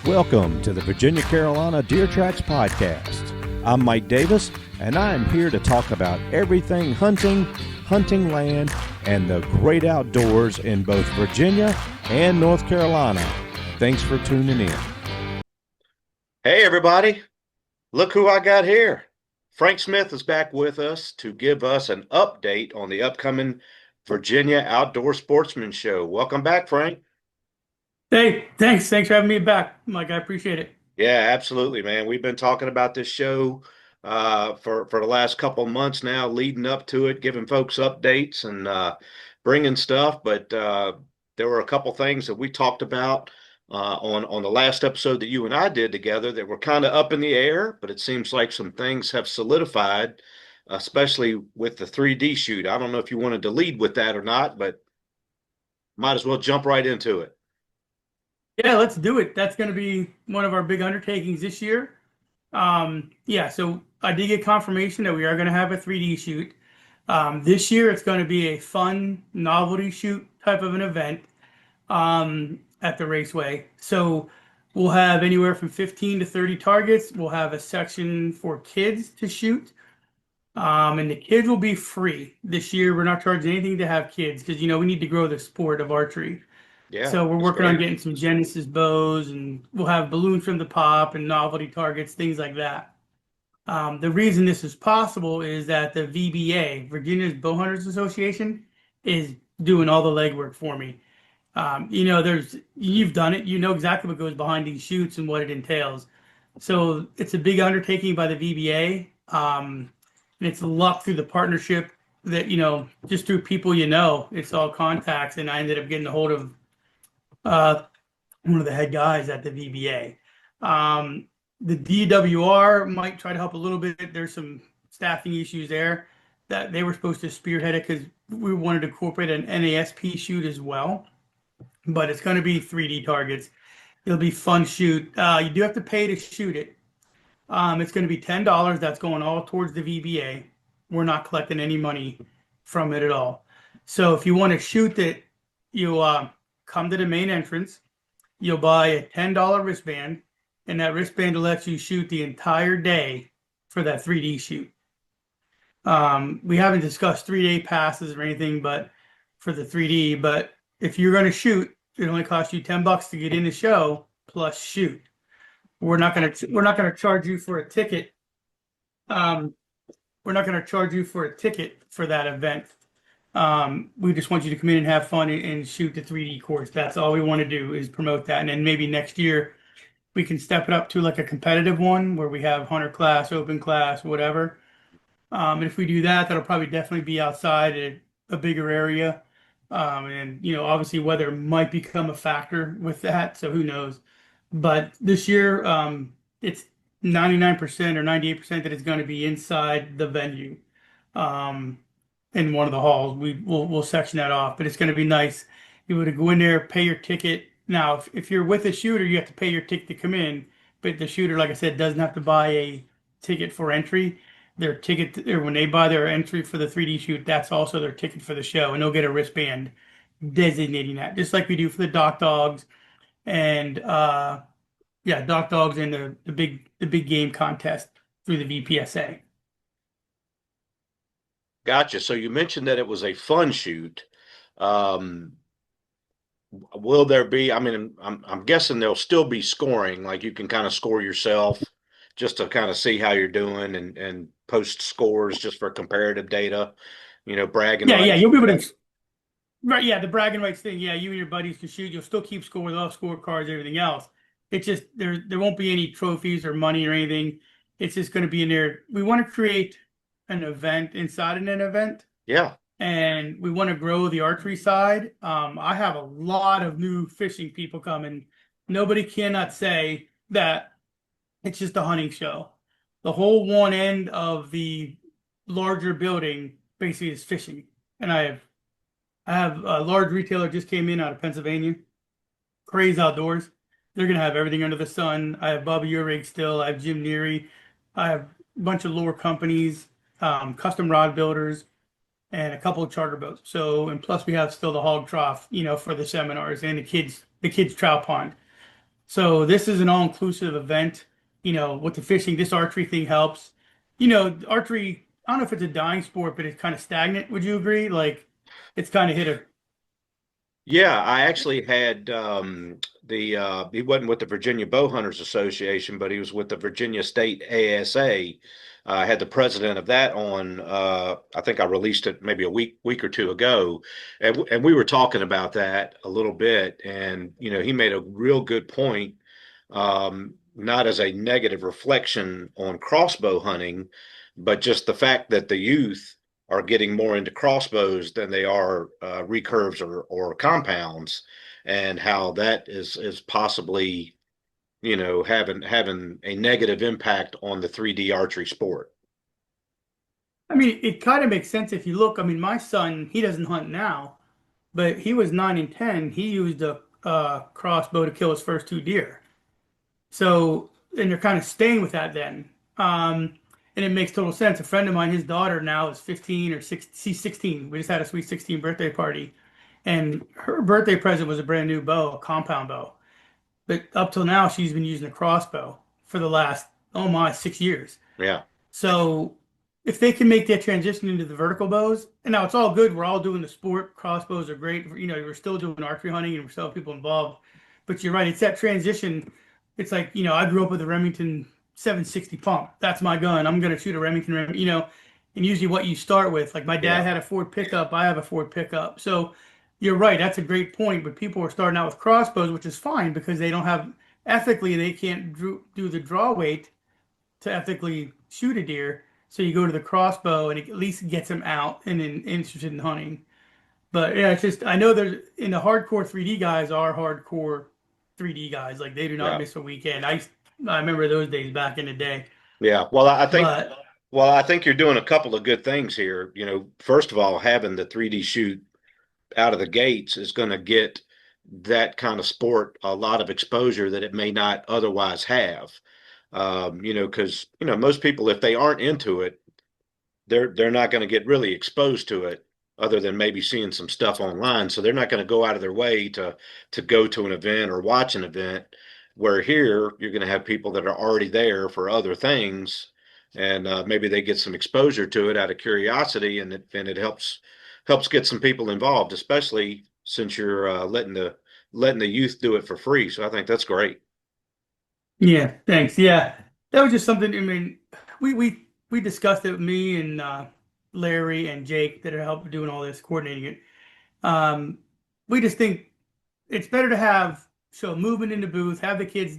Welcome to the Virginia Carolina Deer Tracks Podcast. I'm Mike Davis, and I am here to talk about everything hunting, hunting land, and the great outdoors in both Virginia and North Carolina. Thanks for tuning in. Hey, everybody. Look who I got here. Frank Smith is back with us to give us an update on the upcoming Virginia Outdoor Sportsman Show. Welcome back, Frank. Hey, thanks. Thanks for having me back, Mike. I appreciate it. Yeah, absolutely, man. We've been talking about this show for the last couple of months now, leading up to it, giving folks updates and bringing stuff. But there were a couple things that we talked about on the last episode that you and I did together that were kind of up in the air, but it seems like some things have solidified, especially with the 3D shoot. I don't know if you wanted to lead with that or not, but might as well jump right into it. Yeah, let's do it. That's going to be one of our big undertakings this year. So I did get confirmation that we are going to have a 3D shoot. This year, it's going to be a fun novelty shoot type of an event at the raceway. So we'll have anywhere from 15 to 30 targets. We'll have a section for kids to shoot. And the kids will be free. This year, we're not charging anything to have kids because, we need to grow the sport of archery. Yeah. So we're working on getting some Genesis bows, and we'll have balloons from the pop and novelty targets, things like that. The reason this is possible is that the VBA, Virginia Bowhunters Association, is doing all the legwork for me. You've done it. You know exactly what goes behind these shoots and what it entails. So it's a big undertaking by the VBA, and it's luck through the partnership that, just through people it's all contacts, and I ended up getting a hold of one of the head guys at the VBA. The DWR might try to help a little bit. There's some staffing issues there that they were supposed to spearhead it because we wanted to incorporate an NASP shoot as well. But it's going to be 3D targets. It'll be fun shoot. You do have to pay to shoot it. It's going to be $10. That's going all towards the VBA. We're not collecting any money from it at all. So if you want to shoot it, you come to the main entrance. You'll buy a $10 wristband, and that wristband will let you shoot the entire day for that 3D shoot. We haven't discussed 3-day passes or anything, but for the 3D. But if you're going to shoot, it only costs you $10 to get in the show plus shoot. We're not going to charge you for a ticket. We're not going to charge you for a ticket for that event. We just want you to come in and have fun and shoot the 3D course. That's all we want to do is promote that. And then maybe next year we can step it up to like a competitive one where we have hunter class, open class, whatever. And if we do that, that'll probably definitely be outside a bigger area. And obviously weather might become a factor with that. So who knows? But this year, it's 99% or 98% that it's going to be inside the venue. In one of the halls, we'll section that off, but it's going to be nice. You would go in there, pay your ticket. Now, if you're with a shooter, you have to pay your ticket to come in, but the shooter, like I said, doesn't have to buy a ticket for entry. Their ticket, or when they buy their entry for the 3D shoot, that's also their ticket for the show, and they'll get a wristband designating that, just like we do for the Dock Dogs and Dock Dogs and the big game contest through the VPSA. Gotcha. So you mentioned that it was a fun shoot. Will there be, I'm guessing there'll still be scoring, like you can kind of score yourself just to kind of see how you're doing and post scores just for comparative data, bragging rights. Yeah, you'll be able to, right, yeah, the bragging rights thing, yeah, you and your buddies can shoot. You'll still keep score with all scorecards, everything else. It's just, there won't be any trophies or money or anything. It's just going to be in there. We want to create an event inside an event. Yeah. And we want to grow the archery side. I have a lot of new fishing people coming. Nobody cannot say that it's just a hunting show. The whole one end of the larger building basically is fishing. And I have a large retailer just came in out of Pennsylvania, Craze Outdoors. They're going to have everything under the sun. I have Bobby Urig still. I have Jim Neary. I have a bunch of lure companies, custom rod builders, and a couple of charter boats. So, and plus we have still the hog trough, for the seminars and the kids trout pond. So this is an all-inclusive event. With the fishing, this archery thing helps. Archery, I don't know if it's a dying sport, but it's kind of stagnant. Would you agree? Like, it's kind of hit a Yeah, I actually had he wasn't with the Virginia Bowhunters Association, but he was with the Virginia State ASA. I had the president of that on. I think I released it maybe a week or two ago, and we were talking about that a little bit. And he made a real good point, not as a negative reflection on crossbow hunting, but just the fact that the youth are getting more into crossbows than they are recurves or compounds, and how that is possibly having a negative impact on the 3D archery sport. I mean, it kind of makes sense if you look. I mean, my son, he doesn't hunt now, but he was 9 and 10. He used a crossbow to kill his first two deer. So, and they're kind of staying with that then. And it makes total sense. A friend of mine, his daughter now is 15 or 16, she's 16. We just had a sweet 16 birthday party. And her birthday present was a brand new bow, a compound bow. But up till now, she's been using a crossbow for the last, oh my, 6 years. Yeah, So if they can make that transition into the vertical bows, and now it's all good. We're all doing the sport. Crossbows are great. We're still doing archery hunting and we're still people involved. But you're right. It's that transition. It's like, I grew up with a Remington 760 pump. That's my gun. I'm going to shoot a Remington, and usually what you start with, like my dad yeah, had a Ford pickup. I have a Ford pickup. So you're right. That's a great point. But people are starting out with crossbows, which is fine because they don't have, ethically, they can't do the draw weight to ethically shoot a deer. So you go to the crossbow and it at least gets them out and interested in hunting. But yeah, it's just I know there's in the hardcore 3D guys are hardcore 3D guys. Like they do not yeah, miss a weekend. I remember those days back in the day. yeah. Well, But I think you're doing a couple of good things here. First of all, having the 3D shoot out of the gates is going to get that kind of sport a lot of exposure that it may not otherwise have. Because most people, if they aren't into it, they're not going to get really exposed to it, other than maybe seeing some stuff online. So they're not going to go out of their way to go to an event or watch an event. Where here you're going to have people that are already there for other things, and maybe they get some exposure to it out of curiosity, and it helps get some people involved, especially since you're letting the youth do it for free. So I think that's great. yeah, thanks. Yeah, that was just something. I mean, we discussed it with me and Larry and Jake that are helping doing all this, coordinating it. Um, we just think it's better to have show movement in the booth, have the kids,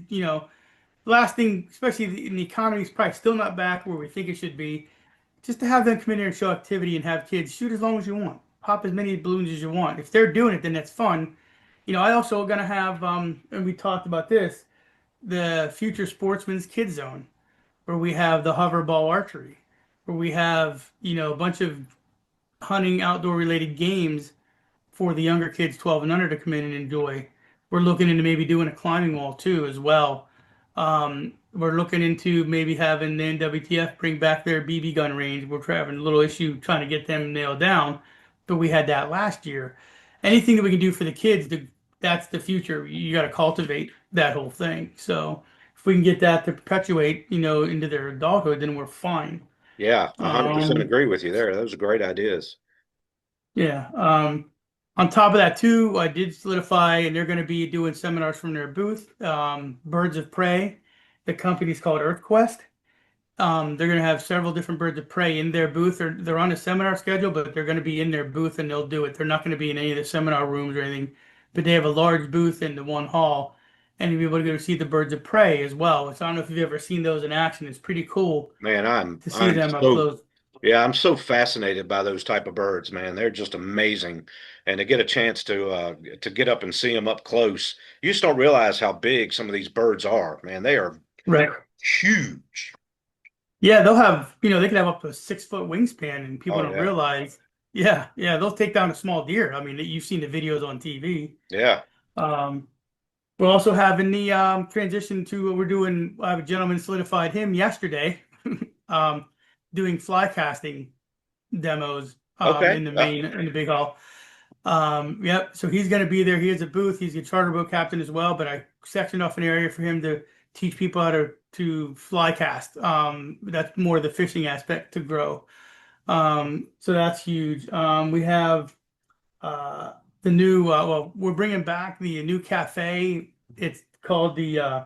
last thing, especially in the economy is probably still not back where we think it should be. Just to have them come in here and show activity and have kids shoot as long as you want, pop as many balloons as you want. If they're doing it, then that's fun. I also gonna have and we talked about this, the Future Sportsman's Kid Zone, where we have the hover ball archery, where we have a bunch of hunting outdoor related games for the younger kids 12 and under to come in and enjoy. We're looking into maybe doing a climbing wall too as well. We're looking into maybe having the NWTF bring back their BB gun range. We're having a little issue trying to get them nailed down, but we had that last year. Anything that we can do for the kids, that's the future. You got to cultivate that whole thing. So if we can get that to perpetuate, into their adulthood, then we're fine. Yeah, 100% Um, agree with you there. Those are great ideas. Yeah. On top of that, too, I did solidify, and they're going to be doing seminars from their booth. Birds of Prey, the company's called EarthQuest. They're going to have several different birds of prey in their booth. They're on a seminar schedule, but they're going to be in their booth and they'll do it. They're not going to be in any of the seminar rooms or anything, but they have a large booth in the one hall, and you'll be able to go see the birds of prey as well. So I don't know if you've ever seen those in action. It's pretty cool Man, to see I'm them up so close. yeah, I'm so fascinated by those type of birds, man. They're just amazing, and to get a chance to get up and see them up close, you just don't realize how big some of these birds are, man. They are Right. huge. Yeah, they'll have, they can have up to a 6 foot wingspan, and people Oh don't yeah, realize. Yeah, yeah, they'll take down a small deer. I mean, you've seen the videos on TV. yeah. Um, we're also having the transition to what we're doing. I have a gentleman solidified him yesterday, um, doing fly casting demos Okay. in the big hall. Yep. So he's going to be there. He has a booth. He's a charter boat captain as well. But I sectioned off an area for him to teach people how to fly cast. That's more the fishing aspect to grow. So that's huge. We have the new. Well, we're bringing back the new cafe. It's called the. I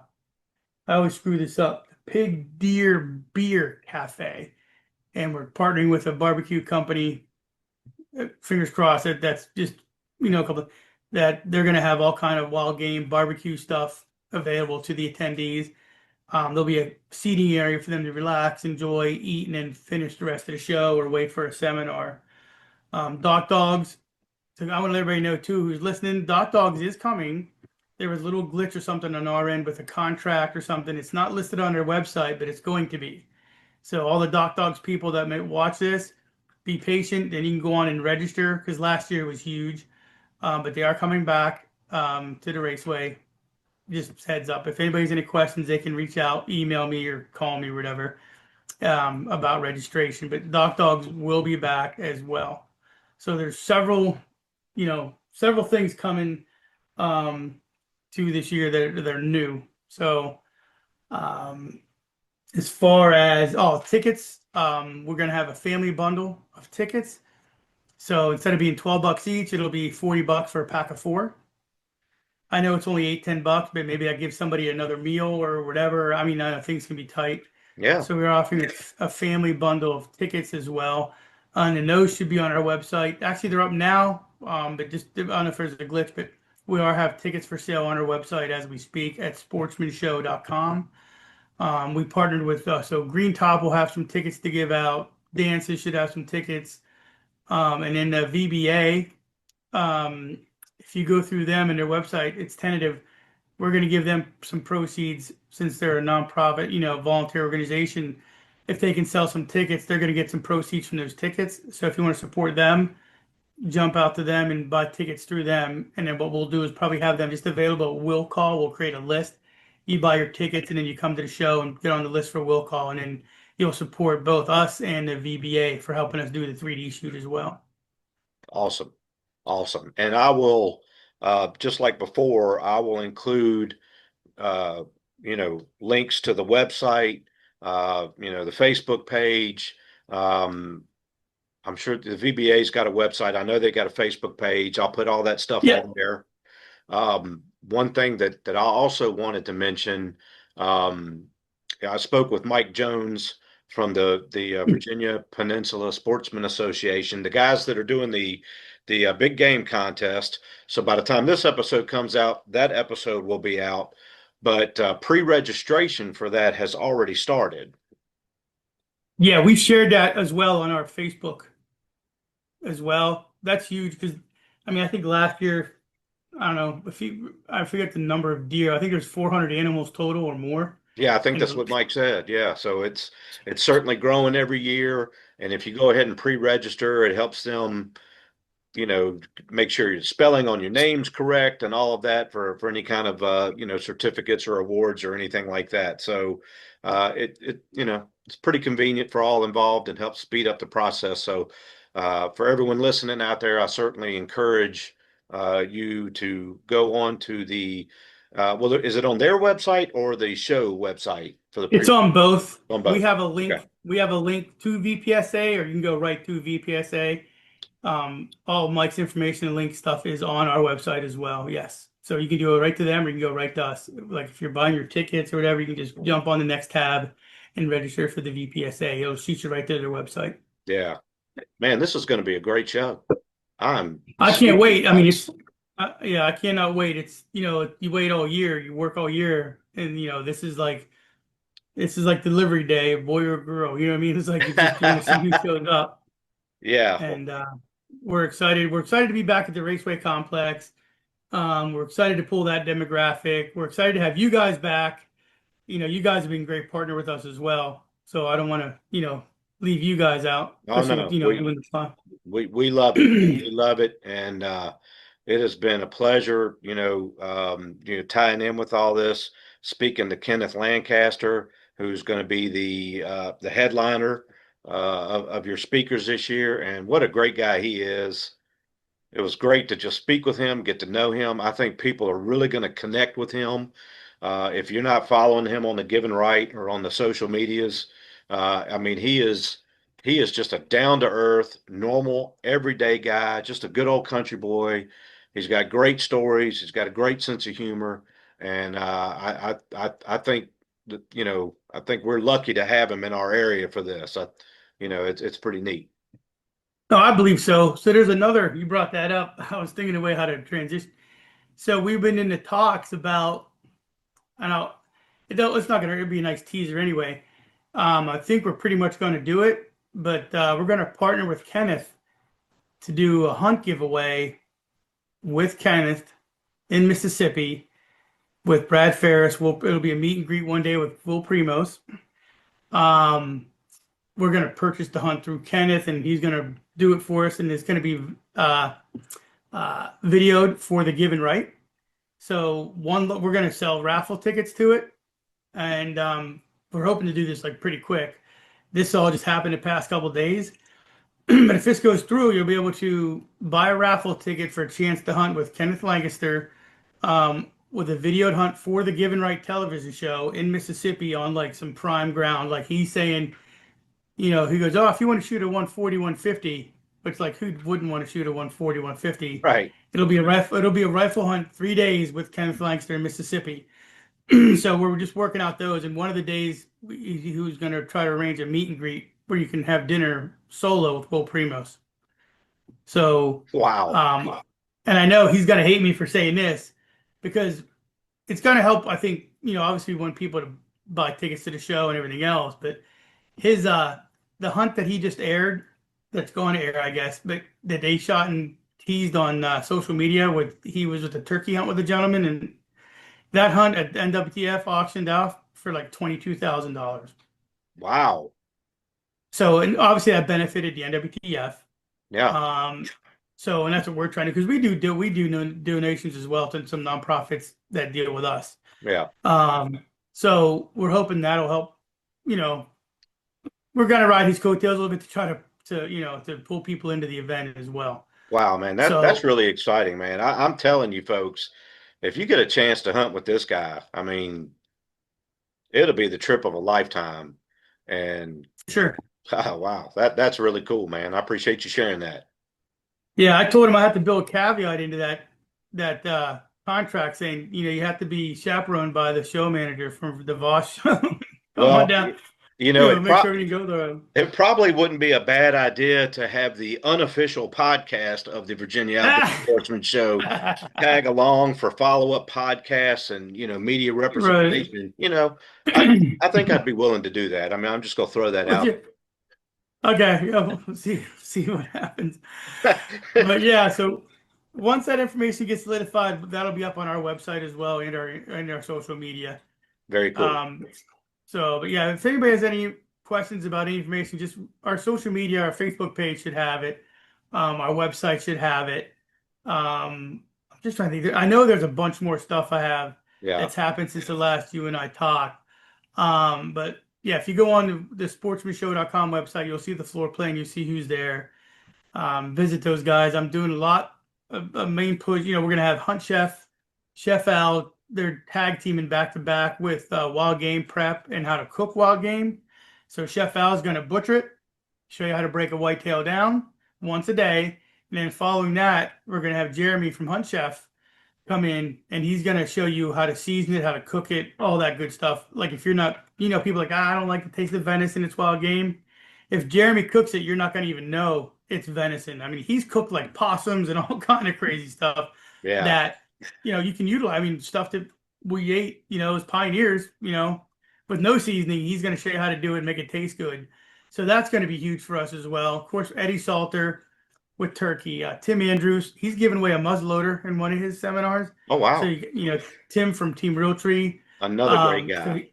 always screw this up. Pig Deer Beer Cafe, and we're partnering with a barbecue company. Fingers crossed that's just a couple that they're going to have all kind of wild game barbecue stuff available to the attendees. There'll be a seating area for them to relax, enjoy, eat, and then finish the rest of the show or wait for a seminar. Doc Dogs. So I want to let everybody know too who's listening. Doc Dogs is coming. There was a little glitch or something on our end with a contract or something. It's not listed on their website, but it's going to be. So all the Doc Dogs people that may watch this, be patient, and you can go on and register because last year was huge. But they are coming back to the raceway. Just heads up. If anybody's any questions, they can reach out, email me, or call me, or whatever, about registration. But Doc Dogs will be back as well. So there's several things coming to this year that are new. So as far as tickets, we're gonna have a family bundle of tickets. So instead of being $12 each, it'll be $40 for a pack of four. I know it's only $8-10, but maybe that gives somebody another meal or whatever. I mean, things can be tight. Yeah. So we're offering a family bundle of tickets as well. And those should be on our website. Actually, they're up now, but just I don't know if there's a glitch, but we have tickets for sale on our website as we speak at sportsmanshow.com. We partnered with so Green Top will have some tickets to give out. Dances should have some tickets, and then the VBA. If you go through them and their website, it's tentative. We're going to give them some proceeds since they're a nonprofit, volunteer organization. If they can sell some tickets, they're going to get some proceeds from those tickets. So if you want to support them, jump out to them and buy tickets through them. And then what we'll do is probably have them just available at will call. We'll create a list. You buy your tickets and then you come to the show and get on the list for will call. And then you'll support both us and the VBA for helping us do the 3D shoot as well. Awesome. Awesome. And I will, just like before, I will include, links to the website, the Facebook page. I'm sure the VBA's got a website. I know they got a Facebook page. I'll put all that stuff on there. One thing that I also wanted to mention, I spoke with Mike Jones from the Virginia Peninsula Sportsman Association, the guys that are doing the big game contest. So by the time this episode comes out, that episode will be out. But pre-registration for that has already started. Yeah, we shared that as well on our Facebook as well. That's huge because, I think last year, I don't know, I forget the number of deer. I think there's 400 animals total or more. Yeah, I think that's what Mike said. Yeah, so it's certainly growing every year. And if you go ahead and pre-register, it helps them, make sure your spelling on your name's correct and all of that for any kind of certificates or awards or anything like that. So it's pretty convenient for all involved and helps speed up the process. So for everyone listening out there, I certainly encourage you to go on to the is it on their website or the show website for the? It's on both. On both. We have a link. Okay. We have a link to VPSA, or you can go right to VPSA. All Mike's information and link stuff is on our website as well. Yes, so you can do it right to them, or you can go right to us. Like if you're buying your tickets or whatever, you can just jump on the next tab and register for the VPSA. It'll shoot you right to their website. Yeah, man, this is going to be a great show. I can't wait. I mean, I cannot wait. It's you wait all year, you work all year, and this is like delivery day, boy or girl. You know what I mean? It's like you just want to see who shows up. Yeah, and we're excited. We're excited to be back at the Raceway Complex. We're excited to pull that demographic. We're excited to have you guys back. You guys have been a great partner with us as well. So I don't want to leave you guys out. Oh, no. Doing the fun. We love it. We love it, and it has been a pleasure. Tying in with all this. Speaking to Kenneth Lancaster, who's going to be the headliner of your speakers this year, and what a great guy he is. It was great to just speak with him, get to know him. I think people are really going to connect with him. If you're not following him on the Given Right or on the social medias, I mean, he is just a down to earth, normal, everyday guy, just a good old country boy. He's got great stories. He's got a great sense of humor, and I think that, I think we're lucky to have him in our area for this. It's pretty neat. No, I believe so. So there's another, you brought that up. I was thinking of way how to transition. So we've been in the talks about, I know it's not going to be a nice teaser anyway. I think we're pretty much going to do it, but we're going to partner with Kenneth to do a hunt giveaway with Kenneth in Mississippi with Brad Ferris. It'll be a meet and greet one day with Will Primos. We're going to purchase the hunt through Kenneth, and he's going to do it for us, and it's going to be videoed for the Given Right. So we're going to sell raffle tickets to it, and we're hoping to do this like pretty quick. This all just happened the past couple of days, but if this goes through, you'll be able to buy a raffle ticket for a chance to hunt with Kenneth Lancaster, with a videoed hunt for the Given Right television show in Mississippi on like some prime ground. Like he's saying, he goes, oh, if you want to shoot a 140, 150, it's like, who wouldn't want to shoot a 140, 150? Right. It'll be a rifle hunt 3 days with Kenneth Lancaster in Mississippi. So we're just working out those. And one of the days he was going to try to arrange a meet and greet where you can have dinner solo with Will Primos. So, Wow. And I know he's going to hate me for saying this because it's going to help, I think, obviously want people to buy tickets to the show and everything else, but his the hunt that he just aired, that's going to air, I guess, but that they shot and teased on social media he was with a turkey hunt with a gentleman, and that hunt at NWTF auctioned off for like $22,000. Wow. So, and obviously that benefited the NWTF. Yeah. So, and that's what we're trying to, because we do donations as well to some nonprofits that deal with us. Yeah. So we're hoping that'll help. We're gonna ride his coattails a little bit to try to pull people into the event as well. Wow, man, that's really exciting, man. I'm telling you, folks, if you get a chance to hunt with this guy, I mean, it'll be the trip of a lifetime. And Sure. wow, that's really cool, man. I appreciate you sharing that. Yeah, I told him I have to build a caveat into that contract saying, you have to be chaperoned by the show manager from the Voss show. Come on down. Make sure you go there. It probably wouldn't be a bad idea to have the unofficial podcast of the Virginia Outdoor Sportsman Show tag along for follow-up podcasts and, media representation. Right. I think I'd be willing to do that. I mean, I'm just going to throw that out. Okay. Yeah, we'll see what happens. But yeah, so once that information gets solidified, that'll be up on our website as well and our social media. Very cool. But yeah, if anybody has any questions about any information, just our social media, our Facebook page should have it. Our website should have it. I'm just trying to think. I know there's a bunch more stuff I have that's happened since the last you and I talked. But yeah, if you go on the sportsmanshow.com website, you'll see the floor plan. You'll see who's there. Visit those guys. I'm doing a lot of main push. We're going to have Hunt Chef Al. They're tag teaming back to back with wild game prep and how to cook wild game. So Chef Al is going to butcher it, show you how to break a whitetail down once a day. And then following that, we're going to have Jeremy from Hunt Chef come in, and he's going to show you how to season it, how to cook it, all that good stuff. Like if you're not, people like, I don't like the taste of venison, it's wild game. If Jeremy cooks it, you're not going to even know it's venison. I mean, he's cooked like possums and all kind of crazy stuff that, you can utilize. I mean, stuff that we ate, as pioneers, with no seasoning. He's going to show you how to do it and make it taste good. So that's going to be huge for us as well. Of course, Eddie Salter with turkey. Tim Andrews, he's giving away a muzzleloader in one of his seminars. Oh, wow. So, Tim from Team Realtree. Another great guy.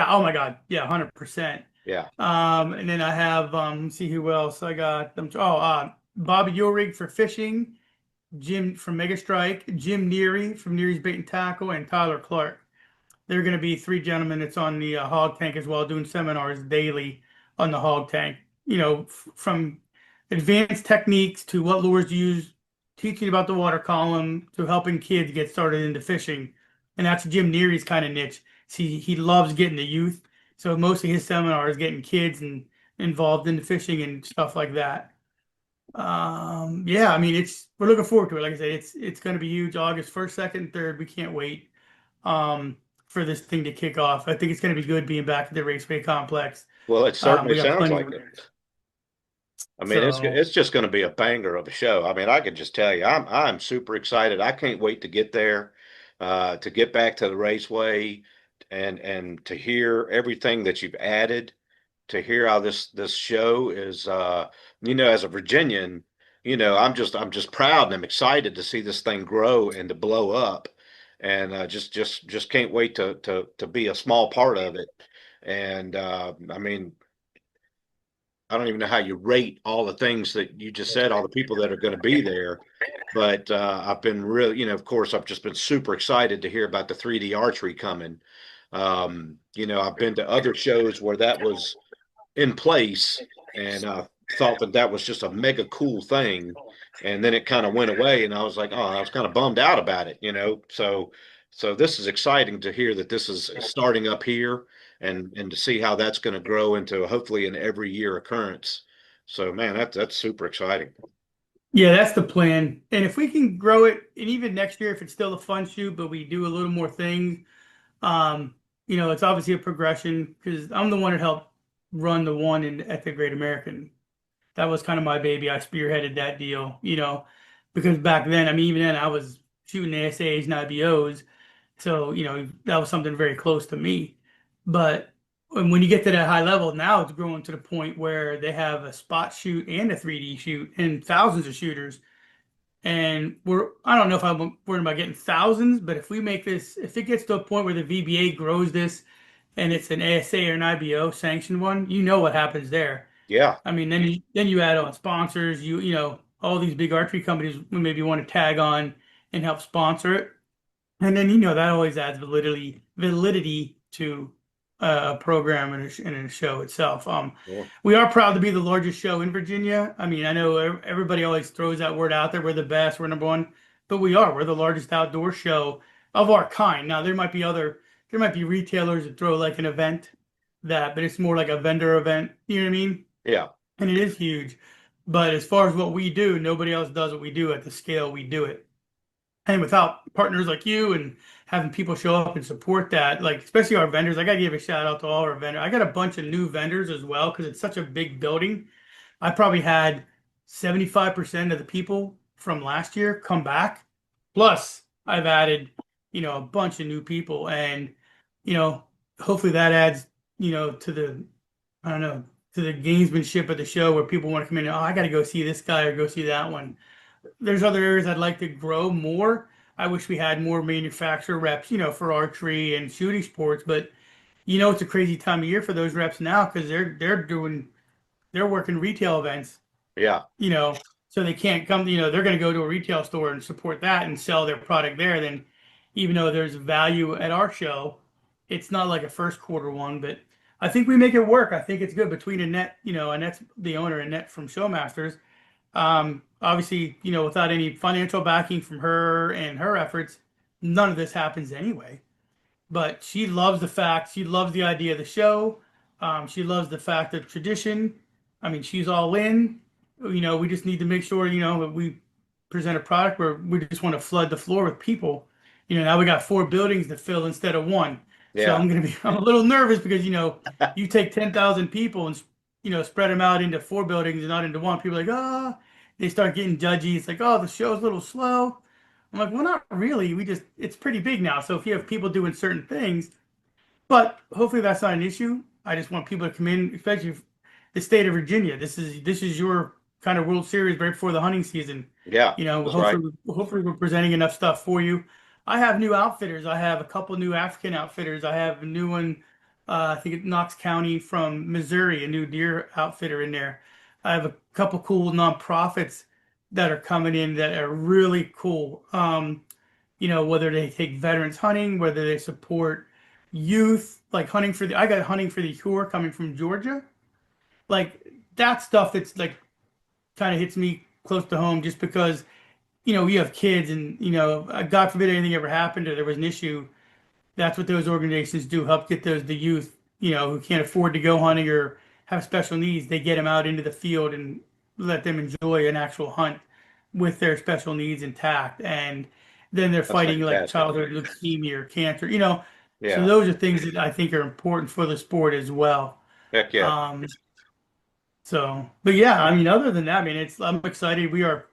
Oh my God. Yeah, 100%. Yeah. And then I have, let's see who else I got. Bobby Ulrich for fishing. Jim from Mega Strike, Jim Neary from Neary's Bait and Tackle, and Tyler Clark. They're going to be three gentlemen that's on the hog tank as well, doing seminars daily on the hog tank. From advanced techniques to what lures to use teaching about the water column to helping kids get started into fishing. And that's Jim Neary's kind of niche. See, he loves getting the youth. So most of his seminar is getting kids and involved in the fishing and stuff like that. Yeah, I mean, we're looking forward to it. Like I said, it's going to be huge. August 1st, 2nd, 3rd. We can't wait for this thing to kick off. I think it's going to be good being back at the Raceway Complex. Well, it certainly We got sounds plenty like of it. events. I mean, So it's just going to be a banger of a show. I mean, I could just tell you, I'm super excited. I can't wait to get there, to get back to the raceway, and to hear everything that you've added, to hear how this show is. As a Virginian, I'm just proud and I'm excited to see this thing grow and to blow up, and just can't wait to be a small part of it. And I mean, I don't even know how you rate all the things that you just said, all the people that are going to be there. But I've been really, of course, I've just been super excited to hear about the 3D archery coming. I've been to other shows where that was in place, and thought that was just a mega cool thing. And then it kind of went away, and I was like, oh, I was kind of bummed out about it. So this is exciting to hear that this is starting up here, and to see how that's going to grow into hopefully an every year occurrence. So man, that's super exciting. yeah, that's the plan. And if we can grow it, and even next year, if it's still a fun shoot, but we do a little more things, it's obviously a progression because I'm the one that helped run the one at the Great American. That was kind of my baby. I spearheaded that deal, because back then, I mean, even then, I was shooting ASAs and IBOs. So, that was something very close to me. But when you get to that high level, now it's growing to the point where they have a spot shoot and a 3D shoot and thousands of shooters. And I don't know if I'm worried about getting thousands, but if if it gets to a point where the VBA grows this and it's an ASA or an IBO sanctioned one, you know what happens there. Yeah, I mean, then you add on sponsors, all these big archery companies will maybe want to tag on and help sponsor it. And then that always adds validity to a program and a show itself. yeah, We are proud to be the largest show in Virginia. I mean, I know everybody always throws that word out there. We're the best. We're number one, but we are. We're the largest outdoor show of our kind. Now there might be retailers that throw like an event but it's more like a vendor event. You know what I mean? yeah, And it is huge. But as far as what we do, nobody else does what we do at the scale we do it. And without partners like you and having people show up and support that, like especially our vendors, I got to give a shout out to all our vendors. I got a bunch of new vendors as well because it's such a big building. I probably had 75% of the people from last year come back. Plus, I've added, a bunch of new people, and you know, hopefully that adds, to I don't know, to the gamesmanship of the show where people want to come in. Oh, I got to go see this guy or go see that one. There's other areas I'd like to grow more. I wish we had more manufacturer reps, for archery and shooting sports. But it's a crazy time of year for those reps now because they're working retail events, yeah, you know, so they can't come. They're going to go to a retail store and support that and sell their product there. Then, even though there's value at our show, it's not like a first quarter one. But I think we make it work. I think it's good between Annette, Annette's the owner, Annette from Showmasters. Obviously, without any financial backing from her and her efforts, none of this happens anyway. But she loves the idea of the show. She loves the fact of tradition. I mean, she's all in. We just need to make sure, that we present a product where we just want to flood the floor with people. Now we got 4 buildings to fill instead of one. So yeah, I'm a little nervous because, you take 10,000 people and, spread them out into 4 buildings and not into one. People are like, they start getting judgy. It's like, oh, the show's a little slow. I'm like, well, not really. It's pretty big now. So if you have people doing certain things, but hopefully that's not an issue. I just want people to come in, especially the state of Virginia. This is your kind of World Series right before the hunting season. yeah. That's right. Hopefully we're presenting enough stuff for you. I have new outfitters. I have a couple new African outfitters. I have a new one, I think it's Knox County from Missouri, a new deer outfitter in there. I have a couple cool nonprofits that are coming in that are really cool. Whether they take veterans hunting, whether they support youth, like I got hunting for the Cure coming from Georgia. Like that stuff that's like kind of hits me close to home just because you have kids and, God forbid anything ever happened or there was an issue, that's what those organizations do, help get the youth, who can't afford to go hunting or have special needs. They get them out into the field and let them enjoy an actual hunt with their special needs intact. And then they're That's fighting like fantastic. childhood leukemia or cancer, so Yeah. those are things that I think are important for the sport as well. Heck yeah. Um, but yeah, I mean, other than that, I mean, I'm excited. We are,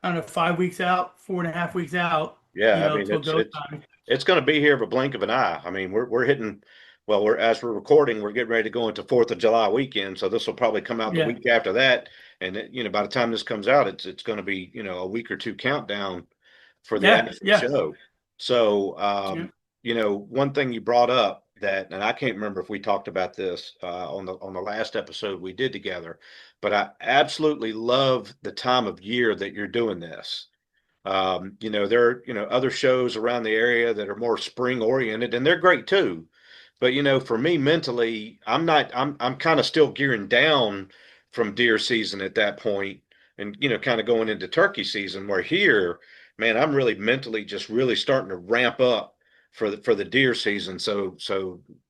I don't know, 5 weeks out, 4.5 weeks out, Yeah. I mean, till go time. it's going to be here of a blink of an eye. I mean, we're hitting, well, as we're recording, we're getting ready to go into 4th of July weekend. So this will probably come out the Yeah. week after that. And by the time this comes out, it's going to be, a week or two countdown for the Yeah. actual Yeah. show. So, Yeah. one thing you brought up that, and I can't remember if we talked about this on the last episode we did together, but I absolutely love the time of year that you're doing this. There are, other shows around the area that are more spring oriented and they're great too. But, for me mentally, I'm kind of still gearing down from deer season at that point and, kind of going into turkey season where here, man, I'm really mentally just really starting to ramp up for the deer season. So,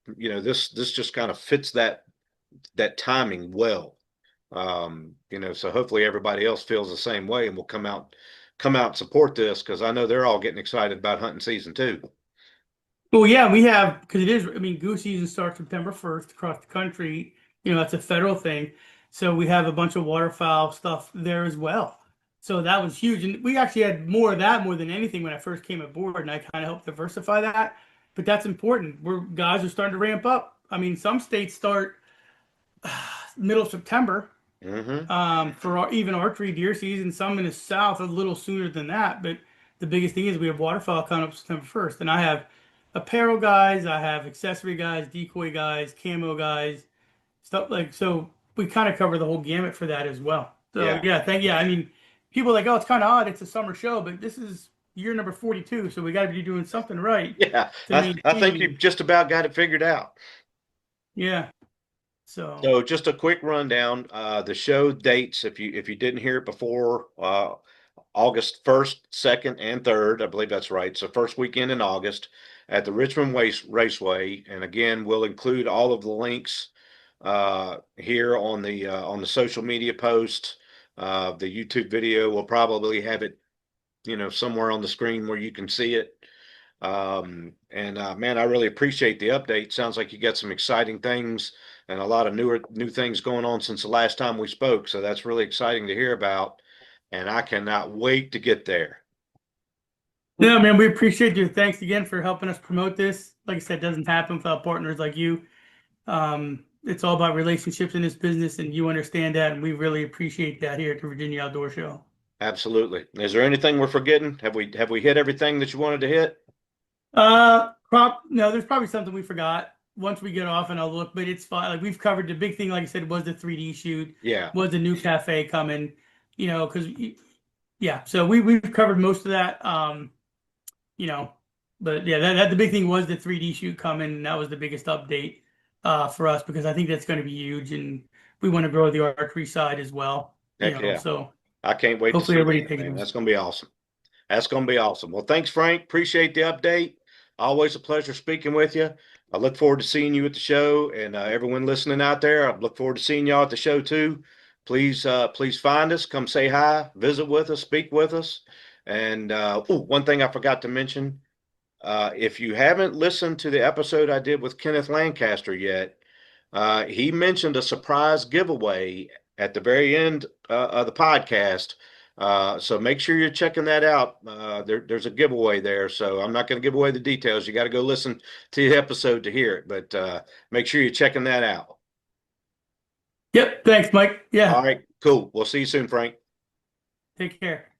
this just kind of fits that timing well. So hopefully everybody else feels the same way and will come out and support this because I know they're all getting excited about hunting season too. Well, yeah, we have, because it is, I mean, goose season starts September 1st across the country. That's a federal thing. So we have a bunch of waterfowl stuff there as well. So that was huge. And we actually had more of that more than anything when I first came aboard, and I kind of helped diversify that. But that's important. Guys are starting to ramp up. I mean, some states start middle of September Mm-hmm. for even archery deer season. Some in the south a little sooner than that. But the biggest thing is we have waterfowl coming up September 1st. And I have apparel guys, I have accessory guys, decoy guys, camo guys, stuff like so. We kind of cover the whole gamut for that as well. So Yeah. yeah. I mean, people are like, oh, it's kind of odd. It's a summer show, but this is year number 42, so we got to be doing something right Yeah. to I think maintain. you've just about got it figured out. Yeah. So So just a quick rundown, the show dates, if you didn't hear it before, August 1st, 2nd, and 3rd, I believe that's right. So first weekend in August at the Richmond Raceway. And again, we'll include all of the links here on the social media post. The YouTube video will probably have it, somewhere on the screen where you can see it. And man, I really appreciate the update. Sounds like you got some exciting things and a lot of new things going on since the last time we spoke. So that's really exciting to hear about. And I cannot wait to get there. yeah, man, we appreciate you. Thanks again for helping us promote this. Like I said, it doesn't happen without partners like you. It's all about relationships in this business, and you understand that, and we really appreciate that here at the Virginia Outdoor Show. Absolutely. Is there anything we're forgetting? Have we hit everything that you wanted to hit? No, there's probably something we forgot. Once we get off and I'll look, but it's fine. Like we've covered the big thing, like I said, was the 3D shoot, Yeah. was the new cafe coming, because yeah, so we've covered most of that. But yeah, that the big thing was the 3D shoot coming, and that was the biggest update for us because I think that's going to be huge, and we want to grow the archery side as well. Heck yeah. So I can't wait to hopefully see everybody that, takes man. it. That's going to be awesome. That's going to be awesome. Well, thanks, Frank. Appreciate the update. Always a pleasure speaking with you. I look forward to seeing you at the show, and everyone listening out there, I look forward to seeing y'all at the show too. Please find us, come say hi, visit with us, speak with us. And one thing I forgot to mention, if you haven't listened to the episode I did with Kenneth Lancaster yet, he mentioned a surprise giveaway at the very end of the podcast. So make sure you're checking that out. There's a giveaway there. So I'm not going to give away the details. You got to go listen to the episode to hear it, but make sure you're checking that out. Yep. Thanks, Mike. Yeah. All right, cool. We'll see you soon, Frank. Take care.